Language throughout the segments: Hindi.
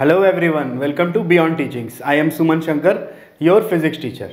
Hello everyone, welcome to beyond teachings. I am Suman Shankar, your physics teacher.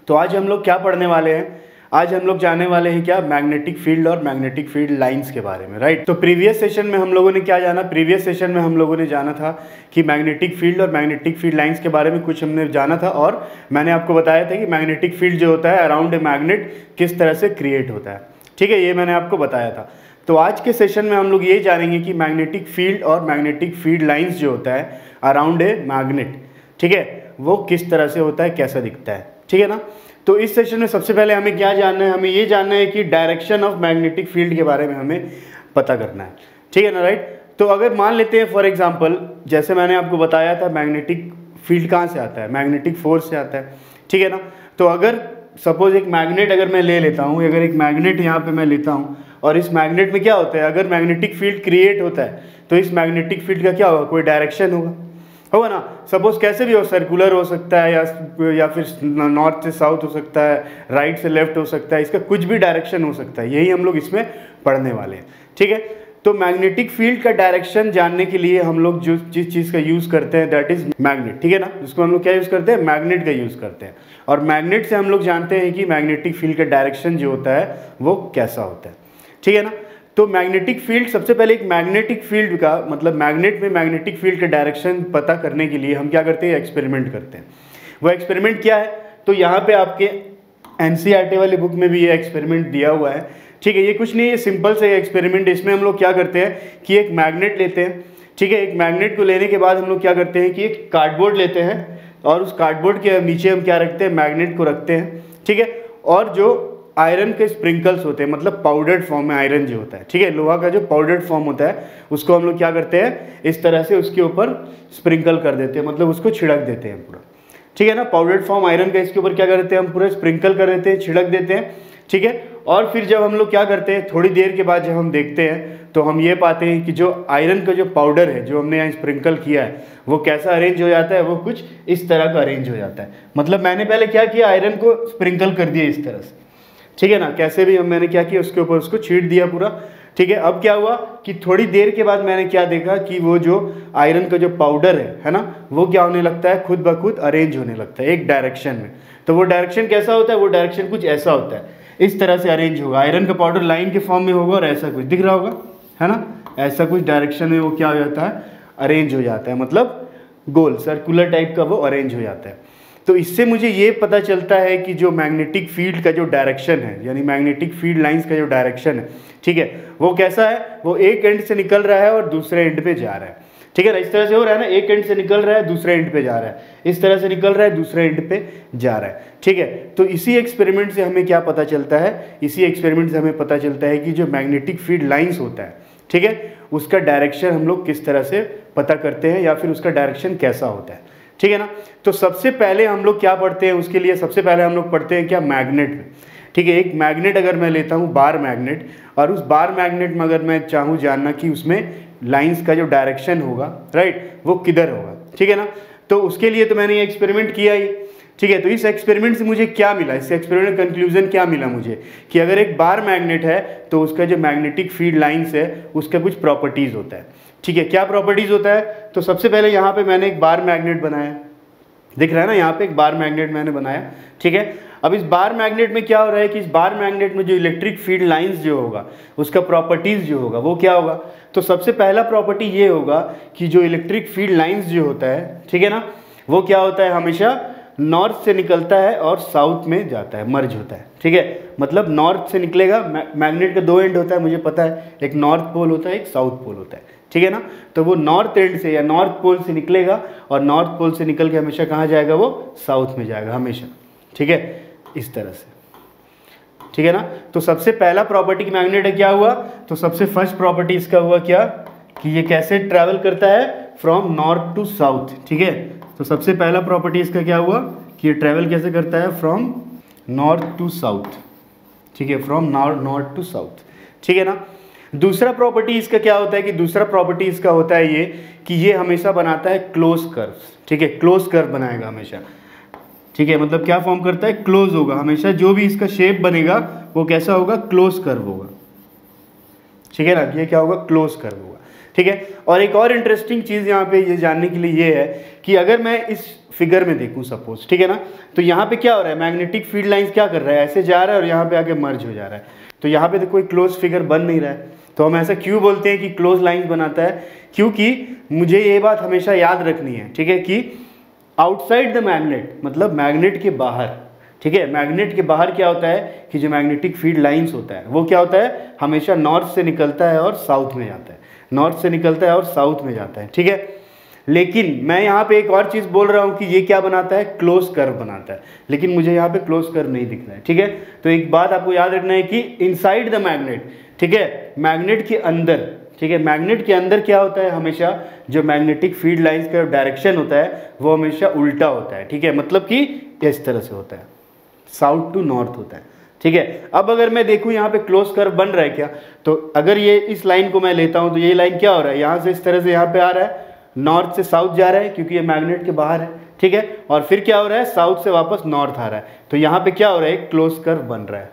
तो आज हम लोग क्या पढ़ने वाले हैं? आज हम लोग जानने वाले हैं क्या मैग्नेटिक फील्ड और मैग्नेटिक फील्ड लाइंस के बारे में, राइट। तो प्रीवियस सेशन में हम लोगों ने क्या जाना? प्रीवियस सेशन में हम लोगों ने जाना था कि मैग्नेटिक फील्ड और मैग्नेटिक फील्ड लाइंस के बारे में कुछ हमने जाना था, और मैंने आपको बताया था कि मैग्नेटिक फील्ड जो होता है अराउंड ए मैग्नेट किस तरह से क्रिएट होता है। ठीक है, ये मैंने आपको बताया था। तो आज के सेशन में हम लोग ये जानेंगे कि मैग्नेटिक फील्ड और मैग्नेटिक फील्ड लाइंस जो होता है अराउंड ए मैग्नेट, ठीक है, वो किस तरह से होता है, कैसा दिखता है। ठीक है ना। तो इस सेशन में सबसे पहले हमें क्या जानना है? हमें ये जानना है कि डायरेक्शन ऑफ मैग्नेटिक फील्ड के बारे में हमें पता करना है। ठीक है ना, राइट। तो अगर मान लेते हैं फॉर एग्जांपल, जैसे मैंने आपको बताया था मैग्नेटिक फील्ड कहाँ से आता है? मैग्नेटिक फोर्स से आता है। ठीक है ना। तो अगर सपोज एक मैग्नेट अगर मैं ले लेता हूँ, अगर एक मैग्नेट यहाँ पे मैं लेता हूँ, और इस मैग्नेट में क्या होता है, अगर मैग्नेटिक फील्ड क्रिएट होता है तो इस मैग्नेटिक फील्ड का क्या होगा? कोई डायरेक्शन होगा ना। सपोज कैसे भी हो, सर्कुलर हो सकता है या फिर नॉर्थ से साउथ हो सकता है, राइट से लेफ्ट हो सकता है, इसका कुछ भी डायरेक्शन हो सकता है। यही हम लोग इसमें पढ़ने वाले हैं। ठीक है। तो मैग्नेटिक फील्ड का डायरेक्शन जानने के लिए हम लोग जिस चीज़ का यूज़ करते हैं दैट इज मैग्नेट। ठीक है ना। जिसको हम लोग क्या यूज़ करते हैं? मैग्नेट का यूज़ करते हैं। और मैग्नेट से हम लोग जानते हैं कि मैग्नेटिक फील्ड का डायरेक्शन जो होता है वो कैसा होता है। ठीक है ना। तो मैग्नेटिक फील्ड, सबसे पहले एक मैग्नेटिक फील्ड का मतलब मैग्नेट में मैग्नेटिक फील्ड का डायरेक्शन पता करने के लिए हम क्या करते हैं? एक्सपेरिमेंट करते हैं। वो एक्सपेरिमेंट क्या है? तो यहाँ पे आपके एनसीईआरटी वाली बुक में भी ये एक्सपेरिमेंट दिया हुआ है। ठीक है, ये कुछ नहीं, ये सिंपल से एक्सपेरिमेंट। इसमें हम लोग क्या करते हैं कि एक मैग्नेट लेते हैं। ठीक है, एक मैग्नेट को लेने के बाद हम लोग क्या करते हैं कि एक कार्डबोर्ड लेते हैं, और उस कार्डबोर्ड के नीचे हम क्या रखते हैं? मैग्नेट को रखते हैं। ठीक है, और जो आयरन के स्प्रिंकल्स होते हैं, मतलब पाउडर्ड फॉर्म में आयरन जो होता है, ठीक है, लोहा का जो पाउडर्ड फॉर्म होता है उसको हम लोग क्या करते हैं? इस तरह से उसके ऊपर स्प्रिंकल कर देते हैं, मतलब उसको छिड़क देते हैं पूरा। ठीक है ना। पाउडर्ड फॉर्म आयरन का इसके ऊपर क्या करते हैं? हम पूरा स्प्रिंकल कर देते हैं, छिड़क देते हैं। ठीक है। और फिर जब हम लोग क्या करते हैं, थोड़ी देर के बाद जब हम देखते हैं तो हम ये पाते हैं कि जो आयरन का जो पाउडर है जो हमने यहाँ स्प्रिंकल किया है वो कैसा अरेंज हो जाता है? वो कुछ इस तरह का अरेंज हो जाता है। मतलब मैंने पहले क्या किया? आयरन को स्प्रिंकल कर दिया इस तरह से। ठीक है ना। कैसे भी मैंने क्या किया? उसके ऊपर उसको छीट दिया पूरा। ठीक है। अब क्या हुआ कि थोड़ी देर के बाद मैंने क्या देखा कि वो जो आयरन का जो पाउडर है ना, वो क्या होने लगता है? खुद ब खुद अरेंज होने लगता है एक डायरेक्शन में। तो वो डायरेक्शन कैसा होता है? वो डायरेक्शन कुछ ऐसा होता है, इस तरह से अरेंज होगा। आयरन का पाउडर लाइन के फॉर्म में होगा और ऐसा कुछ दिख रहा होगा, है ना। ऐसा कुछ डायरेक्शन में वो क्या हो जाता है? अरेंज हो जाता है, मतलब गोल सर्कुलर टाइप का वो अरेंज हो जाता है। तो इससे मुझे ये पता चलता है कि जो मैग्नेटिक फील्ड का जो डायरेक्शन है, यानी मैग्नेटिक फील्ड लाइंस का जो डायरेक्शन है, ठीक है, वो कैसा है? वो एक एंड से निकल रहा है और दूसरे एंड पे जा रहा है। ठीक है ना। इस तरह से हो रहा है ना, एक एंड से निकल रहा है दूसरे एंड पे जा रहा है, इस तरह से निकल रहा है दूसरे एंड पे जा रहा है। ठीक है। तो इसी एक्सपेरिमेंट से हमें क्या पता चलता है? इसी एक्सपेरिमेंट से हमें पता चलता है कि जो मैग्नेटिक फील्ड लाइंस होता है, ठीक है, उसका डायरेक्शन हम लोग किस तरह से पता करते हैं, या फिर उसका डायरेक्शन कैसा होता है। ठीक है ना। तो सबसे पहले हम लोग क्या पढ़ते हैं? उसके लिए सबसे पहले हम लोग पढ़ते हैं क्या? मैग्नेट में। ठीक है, एक मैग्नेट अगर मैं लेता हूँ, बार मैग्नेट, और उस बार मैग्नेट में अगर मैं चाहूँ जानना कि उसमें लाइंस का जो डायरेक्शन होगा, राइट, वो किधर होगा। ठीक है ना। तो उसके लिए तो मैंने ये एक्सपेरिमेंट किया ही। ठीक है। तो इस एक्सपेरिमेंट से मुझे क्या मिला? इस एक्सपेरिमेंट कंक्लूजन क्या मिला मुझे? कि अगर एक बार मैग्नेट है तो उसका जो मैग्नेटिक फील्ड लाइंस है उसका कुछ प्रॉपर्टीज होता है। ठीक है, क्या प्रॉपर्टीज होता है? तो सबसे पहले यहाँ पे मैंने एक बार मैग्नेट बनाया, दिख रहा है ना, यहाँ पे एक बार मैग्नेट मैंने बनाया। ठीक है। अब इस बार मैग्नेट में क्या हो रहा है कि इस बार मैग्नेट में जो इलेक्ट्रिक फील्ड लाइंस जो होगा उसका प्रॉपर्टीज जो होगा वो क्या होगा? तो सबसे पहला प्रॉपर्टी ये होगा कि जो इलेक्ट्रिक फील्ड लाइंस जो होता है, ठीक है ना, वो क्या होता है? हमेशा नॉर्थ से निकलता है और साउथ में जाता है, मर्ज होता है। ठीक है, मतलब नॉर्थ से निकलेगा। मैग्नेट का दो एंड होता है, मुझे पता है, एक नॉर्थ पोल होता है, एक साउथ पोल होता है। ठीक है ना। तो वो नॉर्थ एंड से या नॉर्थ पोल से निकलेगा, और नॉर्थ पोल से निकल के हमेशा कहाँ जाएगा? वो साउथ में जाएगा हमेशा। ठीक है, इस तरह से। ठीक है ना। तो सबसे पहला प्रॉपर्टी की मैग्नेट है क्या हुआ? तो सबसे फर्स्ट प्रॉपर्टी इसका हुआ क्या? कि ये कैसे ट्रैवल करता है? From north to south. ठीक है। तो सबसे पहला प्रॉपर्टी इसका क्या हुआ? कि ये ट्रैवल कैसे करता है? From north to south. ठीक है, फ्रॉम नॉर्थ टू साउथ। ठीक है ना। दूसरा प्रॉपर्टी इसका क्या होता है? कि दूसरा प्रॉपर्टी इसका होता है ये कि ये हमेशा बनाता है क्लोज कर्व्स। ठीक है, क्लोज कर्व बनाएगा हमेशा। ठीक है, मतलब क्या फॉर्म करता है? क्लोज होगा हमेशा। जो भी इसका शेप बनेगा वो कैसा होगा? क्लोज कर्व होगा। ठीक है ना। ये क्या होगा? क्लोज कर्व होगा। ठीक है। और एक और इंटरेस्टिंग चीज़ यहाँ पे ये जानने के लिए ये है कि अगर मैं इस फिगर में देखूँ सपोज, ठीक है ना, तो यहाँ पे क्या हो रहा है, मैग्नेटिक फील्ड लाइंस क्या कर रहा है, ऐसे जा रहा है और यहाँ पे आके मर्ज हो जा रहा है। तो यहाँ पे तो कोई क्लोज फिगर बन नहीं रहा है। तो हम ऐसा क्यों बोलते हैं कि क्लोज लाइंस बनाता है, क्योंकि मुझे ये बात हमेशा याद रखनी है, ठीक है, कि आउटसाइड द मैग्नेट मतलब मैग्नेट के बाहर, ठीक है, मैग्नेट के बाहर क्या होता है कि जो मैग्नेटिक फील्ड लाइंस होता है वो क्या होता है, हमेशा नॉर्थ से निकलता है और साउथ में जाता है, नॉर्थ से निकलता है और साउथ में जाता है, ठीक है। लेकिन मैं यहाँ पे एक और चीज़ बोल रहा हूँ कि ये क्या बनाता है, क्लोज कर्व बनाता है, लेकिन मुझे यहाँ पे क्लोज कर्व नहीं दिख रहा है, ठीक है। तो एक बात आपको याद रखना है कि इनसाइड द मैग्नेट, ठीक है, मैग्नेट के अंदर, ठीक है, मैग्नेट के अंदर क्या होता है, हमेशा जो मैग्नेटिक फील्ड लाइंस का डायरेक्शन होता है वो हमेशा उल्टा होता है, ठीक है, मतलब कि इस तरह से होता है, साउथ टू नॉर्थ होता है, ठीक है। अब अगर मैं देखूं यहाँ पे क्लोज कर्व बन रहा है क्या, तो अगर ये इस लाइन को मैं लेता हूँ तो ये लाइन क्या हो रहा है, यहाँ से इस तरह से यहाँ पे आ रहा है, नॉर्थ से साउथ जा रहा है क्योंकि ये मैग्नेट के बाहर है, ठीक है, और फिर क्या हो रहा है, साउथ से वापस नॉर्थ आ रहा है, तो यहाँ पे क्या हो रहा है, क्लोज कर्व बन रहा है,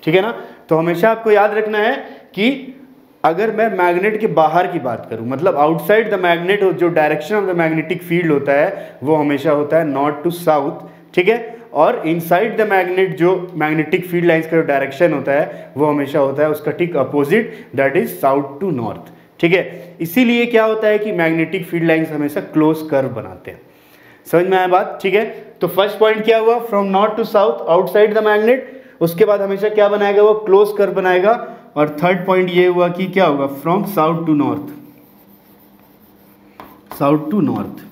ठीक है ना। तो हमेशा आपको याद रखना है कि अगर मैं मैग्नेट के बाहर की बात करूं, मतलब आउटसाइड द मैग्नेट, जो direction of the magnetic field होता है वो हमेशा होता है नॉर्थ टू साउथ, ठीक है, और इनसाइड द मैग्नेट जो मैग्नेटिक फील्ड लाइंस का डायरेक्शन होता है वो हमेशा होता है उसका ठीक opposite, that is south to north, ठीक है। इसीलिए क्या होता है कि मैग्नेटिक फील्ड लाइंस हमेशा क्लोज कर्व बनाते हैं। समझ में आया बात, ठीक है। तो फर्स्ट पॉइंट क्या हुआ, from north to south outside the magnet, उसके बाद हमेशा क्या बनाएगा, वो क्लोज कर्व बनाएगा। और थर्ड पॉइंट ये हुआ कि क्या होगा, from south to north, south to north,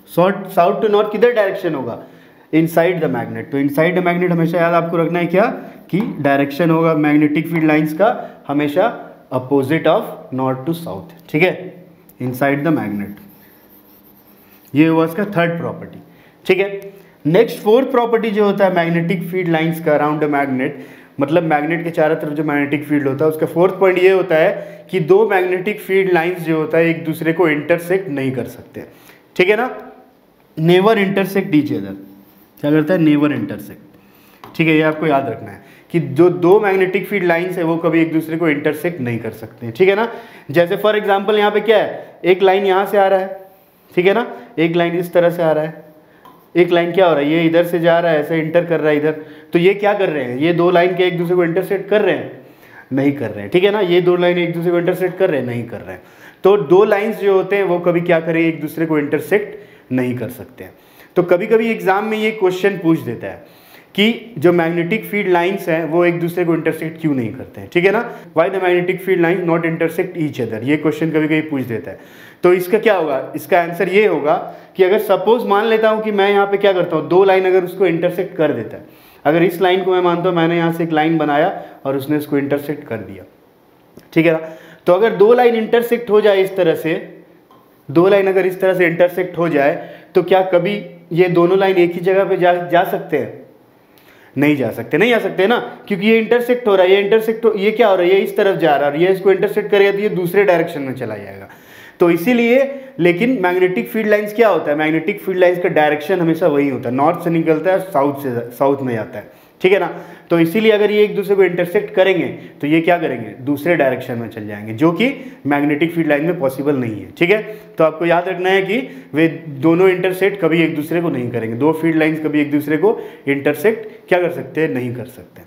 south to north किधर डायरेक्शन होगा, इनसाइड द मैग्नेट। तो इनसाइड द मैग्नेट हमेशा याद आपको रखना है क्या, कि डायरेक्शन होगा मैग्नेटिक फील्ड लाइंस का हमेशा opposite of north to south, ठीक है, इनसाइड द मैग्नेट। ये हुआ इसका थर्ड प्रॉपर्टी, ठीक है। नेक्स्ट फोर्थ प्रॉपर्टी जो होता है मैग्नेटिक फील्ड लाइंस का अराउंड द मैग्नेट, मतलब मैग्नेट के चारों तरफ जो मैग्नेटिक फील्ड होता है उसका फोर्थ पॉइंट ये होता है कि दो मैग्नेटिक फील्ड लाइंस जो होता है एक दूसरे को इंटरसेक्ट नहीं कर सकते, ठीक है ना, नेवर इंटरसेक्ट ईच अदर। क्या करता है, नेवर इंटरसेक्ट, ठीक है, ये आपको याद रखना है कि जो दो मैग्नेटिक फील्ड लाइंस है वो कभी एक दूसरे को इंटरसेक्ट नहीं कर सकते हैं, ठीक है ना। जैसे फॉर एग्जांपल यहाँ पे क्या है, एक लाइन यहाँ से आ रहा है, ठीक है ना, एक लाइन इस तरह से आ रहा है, एक लाइन क्या हो रहा है, ये इधर से जा रहा है, ऐसे इंटर कर रहा है इधर, तो ये क्या कर रहे हैं, ये दो लाइन के एक दूसरे को इंटरसेक्ट कर रहे हैं, नहीं कर रहे हैं, ठीक है ना, ये दो लाइन एक दूसरे को इंटरसेक्ट कर रहे हैं, नहीं कर रहे हैं। तो दो लाइंस जो होते हैं वो कभी क्या करें, एक दूसरे को इंटरसेक्ट नहीं कर सकते हैं। तो कभी कभी एग्जाम में ये क्वेश्चन पूछ देता है कि जो मैग्नेटिक फील्ड लाइंस हैं वो एक दूसरे को इंटरसेक्ट क्यों नहीं करते हैं, ठीक है ना, why the magnetic field line not intersect each other, ये क्वेश्चन कभी कभी पूछ देता है। तो इसका क्या होगा, इसका आंसर ये होगा कि अगर सपोज मान लेता हूँ कि मैं यहाँ पे क्या करता हूँ, दो लाइन अगर उसको इंटरसेक्ट कर देता है, अगर इस लाइन को मैं मानता हूँ मैंने यहाँ से एक लाइन बनाया और उसने उसको इंटरसेक्ट कर दिया, ठीक है ना, तो अगर दो लाइन इंटरसेक्ट हो जाए इस तरह से, दो लाइन अगर इस तरह से इंटरसेक्ट हो जाए तो क्या कभी ये दोनों लाइन एक ही जगह पे जा सकते हैं, नहीं जा सकते, नहीं आ सकते ना, क्योंकि ये इंटरसेक्ट हो रहा है, ये इंटरसेक्ट ये क्या हो रहा है, ये इस तरफ जा रहा है और ये इसको इंटरसेक्ट करेगा तो ये दूसरे डायरेक्शन में चला जाएगा। तो इसीलिए, लेकिन मैग्नेटिक फील्ड लाइंस क्या होता है, मैग्नेटिक फील्ड लाइंस का डायरेक्शन हमेशा वही होता है, नॉर्थ से निकलता है साउथ में जाता है, ठीक है ना। तो इसीलिए अगर ये एक दूसरे को इंटरसेक्ट करेंगे तो ये क्या करेंगे, दूसरे डायरेक्शन में चल जाएंगे, जो कि मैग्नेटिक फील्ड लाइन में पॉसिबल नहीं है, ठीक है। तो आपको याद रखना है कि वे दोनों इंटरसेक्ट कभी एक दूसरे को नहीं करेंगे, दो फील्ड लाइंस कभी एक दूसरे को इंटरसेक्ट क्या कर सकते हैं, नहीं कर सकते,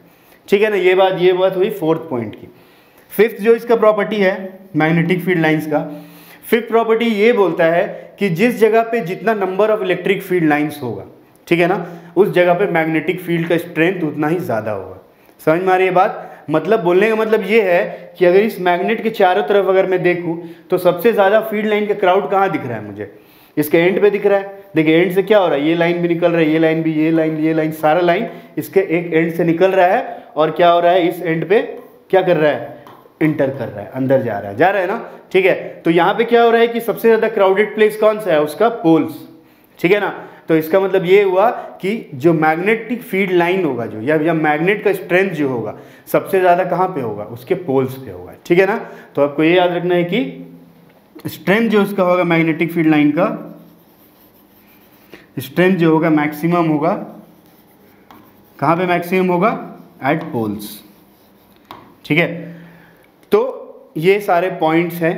ठीक है ना। ये बात हुई फोर्थ पॉइंट की। फिफ्थ जो इसका प्रॉपर्टी है मैग्नेटिक फील्ड लाइंस का, फिफ्थ प्रॉपर्टी ये बोलता है कि जिस जगह पे जितना number of electric field lines होगा, ठीक है ना, उस जगह पे मैग्नेटिक फील्ड का स्ट्रेंथ उतना ही ज़्यादा होगा। समझ में आ रही है बात, मतलब बोलने का मतलब ये है कि अगर इस मैग्नेट के चारों तरफ अगर मैं देखूं तो सबसे ज़्यादा फील्ड लाइन का क्राउड कहाँ दिख रहा है मुझे, इसके एंड पे दिख रहा है। देखिए एंड से क्या हो रहा है, ये लाइन भी निकल रहा है, ये लाइन भी, ये लाइन सारा लाइन इसके एक एंड से निकल रहा है और क्या हो रहा है, इस एंड पे क्या कर रहा है, इंटर कर रहा है, अंदर जा रहा है ना, ठीक है। तो यहाँ पे क्या हो रहा है कि सबसे ज़्यादा क्राउडेड प्लेस कौन सा है, उसका पोल्स, ठीक है ना। तो इसका मतलब ये हुआ कि जो मैग्नेटिक फील्ड लाइन होगा जो या मैग्नेट का स्ट्रेंथ जो होगा सबसे ज़्यादा कहाँ पे होगा, उसके पोल्स पे होगा, ठीक है ना। तो आपको ये याद रखना है कि स्ट्रेंथ जो उसका होगा मैग्नेटिक फील्ड लाइन का स्ट्रेंथ जो होगा मैक्सिमम होगा कहाँ पे, मैक्सिमम होगा एट पोल्स, ठीक है। तो ये सारे पॉइंट्स हैं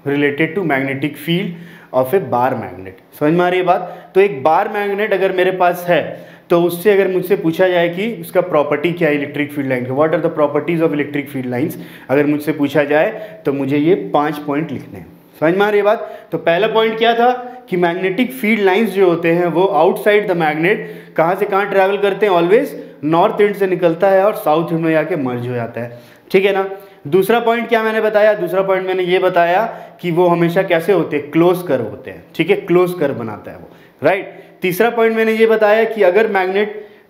related to magnetic field of a bar magnet. समझ में आ रही है बात? तो एक बार मैग्नेट अगर मेरे पास है तो उससे अगर मुझसे पूछा जाए कि उसका प्रॉपर्टी क्या है इलेक्ट्रिक फील्ड लाइन का, what are the properties of electric field lines, अगर मुझसे पूछा जाए तो मुझे ये 5 पॉइंट लिखने हैं। समझ में आ रही है बात? तो पहला पॉइंट क्या था कि मैग्नेटिक फील्ड लाइंस जो होते हैं वो आउटसाइड द मैग्नेट कहाँ से कहाँ ट्रैवल करते हैं, ऑलवेज नॉर्थ एंड से निकलता है और साउथ एंड में जाके मर्ज हो जाता है। ठीक है ना। दूसरा पॉइंट क्या मैंने बताया, दूसरा पॉइंट मैंने ये बताया कि वो हमेशा कैसे होते हैं, क्लोज कर्व होते हैं। ठीक है, क्लोज कर्व बनाता है वो, राइट। तीसरा पॉइंट मैंने ये बताया कि अगर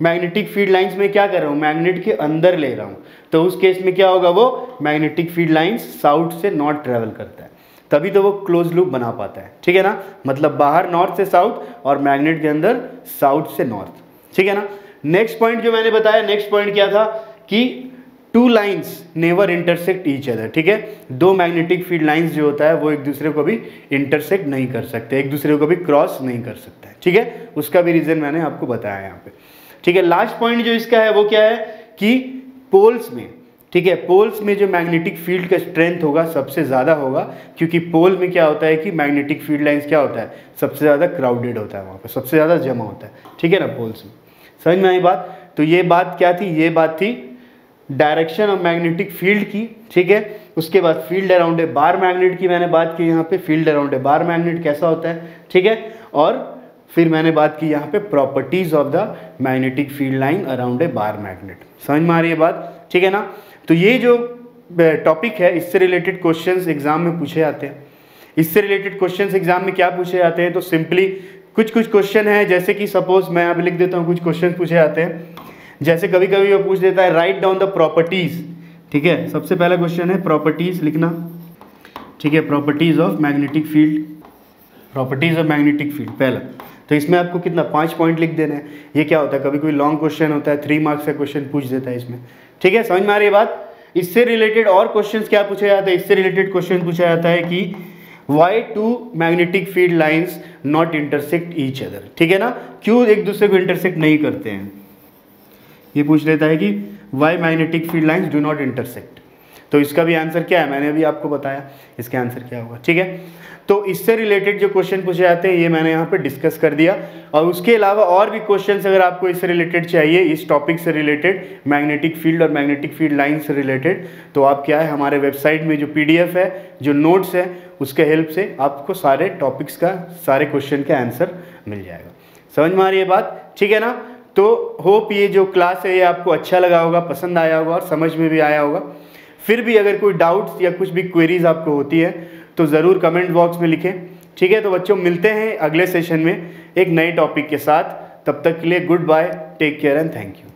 मैग्नेटिक फील्ड लाइंस में क्या कर रहा हूँ, मैग्नेट के अंदर ले रहा हूँ, तो उस केस में क्या होगा, वो मैग्नेटिक फील्ड लाइंस साउथ से नॉर्थ ट्रेवल करता है, तभी तो वो क्लोज लूप बना पाता है। ठीक है ना, मतलब बाहर नॉर्थ से साउथ और मैग्नेट के अंदर साउथ से नॉर्थ। ठीक है ना। नेक्स्ट पॉइंट जो मैंने बताया, नेक्स्ट पॉइंट क्या था कि two lines never intersect each other. ठीक है, दो मैग्नेटिक फील्ड लाइंस जो होता है वो एक दूसरे को भी इंटरसेक्ट नहीं कर सकते, एक दूसरे को भी क्रॉस नहीं कर सकता है। ठीक है, उसका भी रीजन मैंने आपको बताया यहाँ पे। ठीक है, लास्ट पॉइंट जो इसका है वो क्या है कि पोल्स में, ठीक है, पोल्स में जो मैग्नेटिक फील्ड का स्ट्रेंथ होगा सबसे ज़्यादा होगा, क्योंकि पोल में क्या होता है कि मैग्नेटिक फील्ड लाइंस क्या होता है, सबसे ज़्यादा क्राउडेड होता है, वहाँ पर सबसे ज़्यादा जमा होता है। ठीक है ना, पोल्स में। समझ में आई बात? तो ये बात क्या थी, ये बात थी डायरेक्शन ऑफ मैग्नेटिक फील्ड की। ठीक है, उसके बाद field around a bar magnet की मैंने बात की, यहाँ पे field around a bar magnet कैसा होता है। ठीक है, और फिर मैंने बात की यहाँ पे properties of the magnetic field line around a bar magnet. समझ में आ रही है बात? ठीक है ना। तो ये जो टॉपिक है इससे रिलेटेड क्वेश्चंस एग्जाम में पूछे जाते हैं। इससे रिलेटेड क्वेश्चंस एग्जाम में क्या पूछे जाते हैं, तो सिंपली कुछ क्वेश्चन है, जैसे कि सपोज मैं अब लिख देता हूँ, कुछ क्वेश्चन पूछे जाते हैं। जैसे कभी कभी वो पूछ देता है राइट डाउन द प्रॉपर्टीज। ठीक है, सबसे पहला क्वेश्चन है प्रॉपर्टीज लिखना। ठीक है, properties of magnetic field, properties of magnetic field पहला। तो इसमें आपको कितना 5 पॉइंट लिख देना है। ये क्या होता है, कभी कोई लॉन्ग क्वेश्चन होता है, 3 मार्क्स का क्वेश्चन पूछ देता है इसमें। ठीक है, समझ में आ रही है बात? इससे रिलेटेड और क्वेश्चंस क्या पूछा जाता है, इससे रिलेटेड क्वेश्चन पूछा जाता है कि why two magnetic field lines not intersect each other. ठीक है ना, क्यों एक दूसरे को इंटरसेक्ट नहीं करते हैं, ये पूछ लेता है कि why magnetic field lines do not intersect. तो इसका भी आंसर क्या है, मैंने अभी आपको बताया इसका आंसर क्या होगा। ठीक है, तो इससे रिलेटेड जो क्वेश्चन पूछे जाते हैं ये मैंने यहाँ पे डिस्कस कर दिया। और उसके अलावा और भी क्वेश्चंस अगर आपको इससे रिलेटेड चाहिए, इस टॉपिक से रिलेटेड, मैग्नेटिक फील्ड और मैग्नेटिक फील्ड लाइन से रिलेटेड, तो आप क्या है हमारे वेबसाइट में जो PDF है, जो नोट्स है, उसके हेल्प से आपको सारे टॉपिक्स का, सारे क्वेश्चन का आंसर मिल जाएगा। समझ में आ रही है बात? ठीक है ना। तो होप ये जो क्लास है ये आपको अच्छा लगा होगा, पसंद आया होगा और समझ में भी आया होगा। फिर भी अगर कोई डाउट्स या कुछ भी क्वेरीज आपको होती है तो ज़रूर कमेंट बॉक्स में लिखें। ठीक है, तो बच्चों मिलते हैं अगले सेशन में एक नए टॉपिक के साथ। तब तक के लिए goodbye, take care and thank you.